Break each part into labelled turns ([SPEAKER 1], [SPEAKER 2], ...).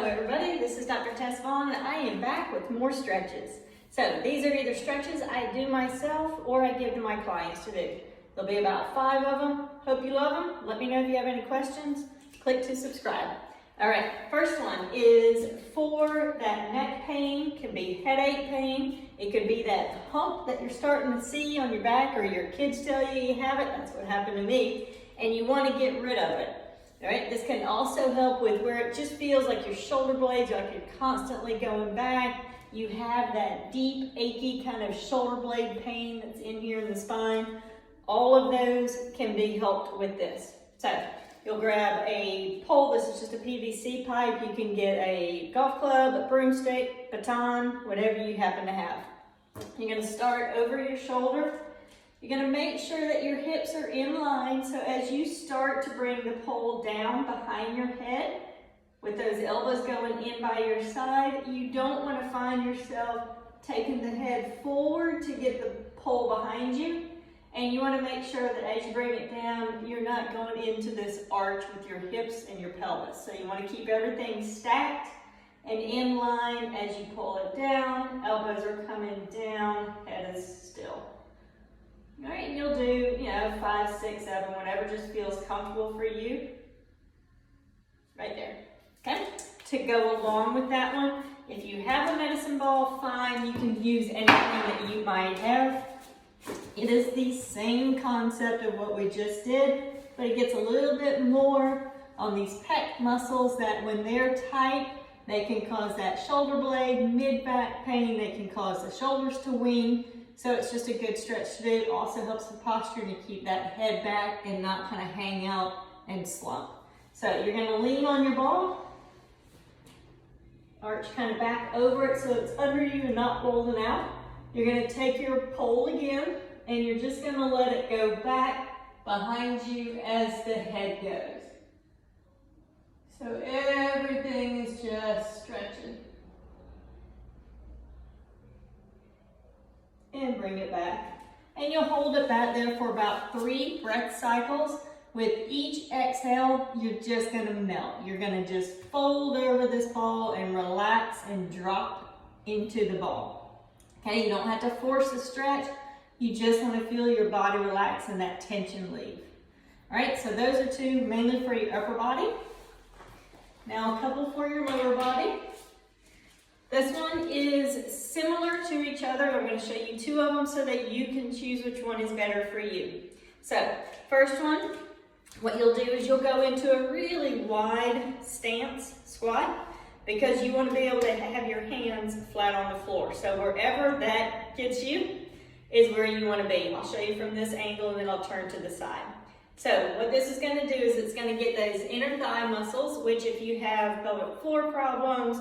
[SPEAKER 1] Hello everybody, this is Dr. Tess Vaughn and I am back with more stretches. So these are either stretches I do myself or I give to my clients to do. There'll be about 5 of them. Hope you love them. Let me know if you have any questions. Click to subscribe. All right, first one is for that neck pain, can be headache pain. It could be that hump that you're starting to see on your back or your kids tell you you have it. That's what happened to me. And you want to get rid of it. All right, this can also help with where it just feels like your shoulder blades, like you're constantly going back. You have that deep, achy kind of shoulder blade pain that's in here in the spine. All of those can be helped with this. So you'll grab a pole. This is just a PVC pipe. You can get a golf club, a broomstick, baton, whatever you happen to have. You're going to start over your shoulder. You're going to make sure that your hips are in line, so as you start to bring the pole down behind your head, with those elbows going in by your side, you don't want to find yourself taking the head forward to get the pole behind you, and you want to make sure that as you bring it down, you're not going into this arch with your hips and your pelvis. So you want to keep everything stacked and in line as you pull it down. Elbows are coming down, head is still. All right, and you'll do, 5, 6, 7, whatever just feels comfortable for you. Right there, okay? To go along with that one, if you have a medicine ball, fine, you can use anything that you might have. It is the same concept of what we just did, but it gets a little bit more on these pec muscles that when they're tight, they can cause that shoulder blade, mid-back pain, they can cause the shoulders to wing. So it's just a good stretch to do. It also helps the posture to keep that head back and not kind of hang out and slump. So you're going to lean on your ball, arch kind of back over it so it's under you and not rolling out. You're going to take your pole again and you're just going to let it go back behind you as the head goes. So everything is just stretching. And bring it back. And you'll hold it back there for about 3 breath cycles. With each exhale, you're just gonna melt. You're gonna just fold over this ball and relax and drop into the ball. Okay, you don't have to force the stretch. You just wanna feel your body relax and that tension leave. All right, so those are 2 mainly for your upper body. Now a couple for your lower body. This one is similar to each other. I'm going to show you 2 of them so that you can choose which one is better for you. So, first one, what you'll do is you'll go into a really wide stance squat because you want to be able to have your hands flat on the floor. So wherever that gets you is where you want to be. I'll show you from this angle and then I'll turn to the side. So what this is going to do is it's going to get those inner thigh muscles, which if you have pelvic floor problems,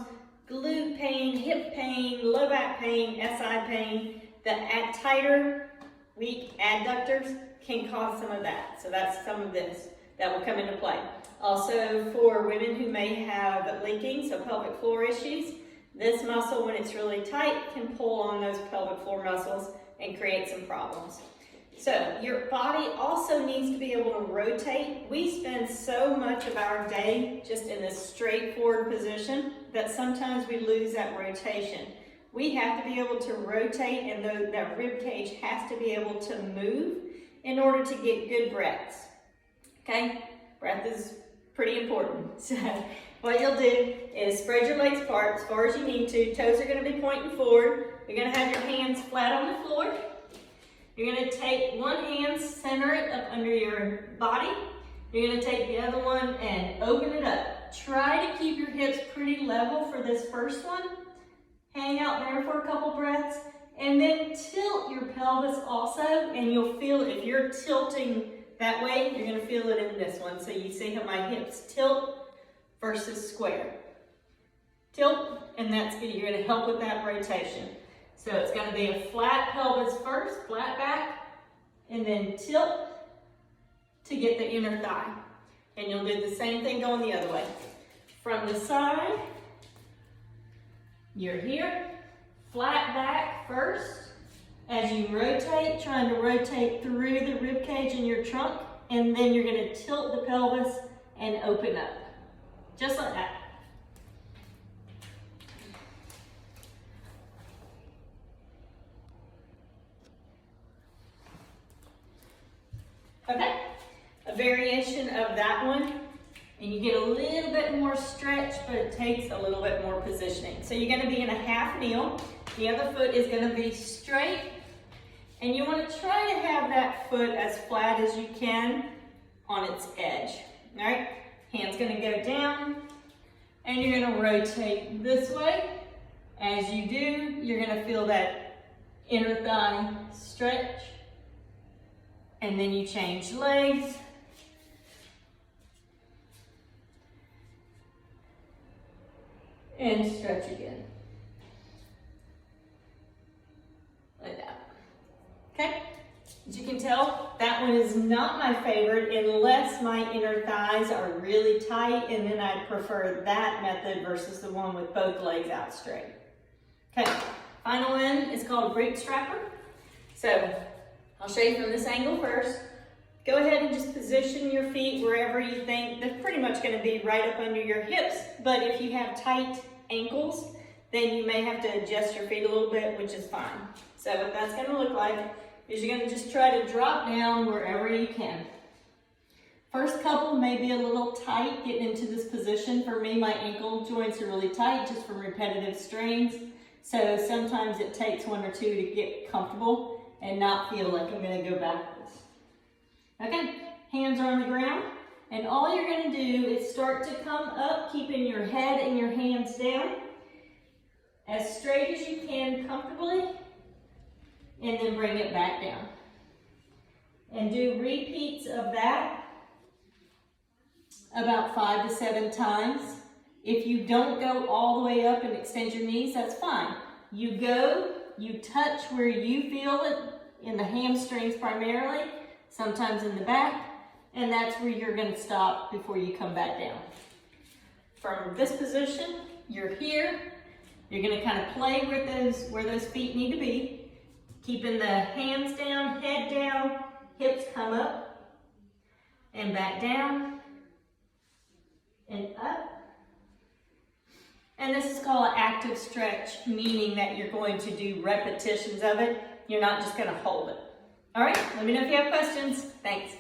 [SPEAKER 1] glute pain, hip pain, low back pain, SI pain, the tighter, weak adductors can cause some of that. So that's some of this that will come into play. Also for women who may have leaking, so pelvic floor issues, this muscle when it's really tight can pull on those pelvic floor muscles and create some problems. So your body also needs to be able to rotate. We spend so much of our day just in this straightforward position that sometimes we lose that rotation. We have to be able to rotate and that rib cage has to be able to move in order to get good breaths. Okay, breath is pretty important. So what you'll do is spread your legs apart as far as you need to. Toes are going to be pointing forward. You're going to have your hands flat on the floor. You're going to take one hand, center it up under your body. You're going to take the other one and open it up. Try to keep your hips pretty level for this first one. Hang out there for a couple breaths. And then tilt your pelvis also. And you'll feel if you're tilting that way, you're going to feel it in this one. So you see how my hips tilt versus square. Tilt, and that's good. You're going to help with that rotation. So it's going to be a flat pelvis first, flat back, and then tilt to get the inner thigh. And you'll do the same thing going the other way. From the side, you're here, flat back first. As you rotate, trying to rotate through the rib cage in your trunk, and then you're going to tilt the pelvis and open up. Just like that. Okay, a variation of that one, and you get a little bit more stretch, but it takes a little bit more positioning. So you're gonna be in a half kneel. The other foot is gonna be straight, and you wanna try to have that foot as flat as you can on its edge, all right? Hand's gonna go down, and you're gonna rotate this way. As you do, you're gonna feel that inner thigh stretch, and then you change legs. And stretch again. Like that. Okay? As you can tell, that one is not my favorite unless my inner thighs are really tight, and then I'd prefer that method versus the one with both legs out straight. Okay, final one is called Greek strapper. So I'll show you from this angle first. Go ahead and just position your feet wherever you think. They're pretty much going to be right up under your hips, but if you have tight ankles, then you may have to adjust your feet a little bit, which is fine. So what that's going to look like is you're going to just try to drop down wherever you can. First couple may be a little tight getting into this position. For me, my ankle joints are really tight just from repetitive strains. So sometimes it takes one or two to get comfortable and not feel like I'm going to go backwards. Okay, hands are on the ground, and all you're going to do is start to come up, keeping your head and your hands down as straight as you can comfortably, and then bring it back down. And do repeats of that about 5 to 7 times. If you don't go all the way up and extend your knees, that's fine. You go, you touch where you feel it in the hamstrings primarily, sometimes in the back, and that's where you're going to stop before you come back down. From this position, you're here. You're going to kind of play with where those feet need to be, keeping the hands down, head down, hips come up, and back down, and up. And this is called an active stretch, meaning that you're going to do repetitions of it. You're not just going to hold it. All right, let me know if you have questions. Thanks.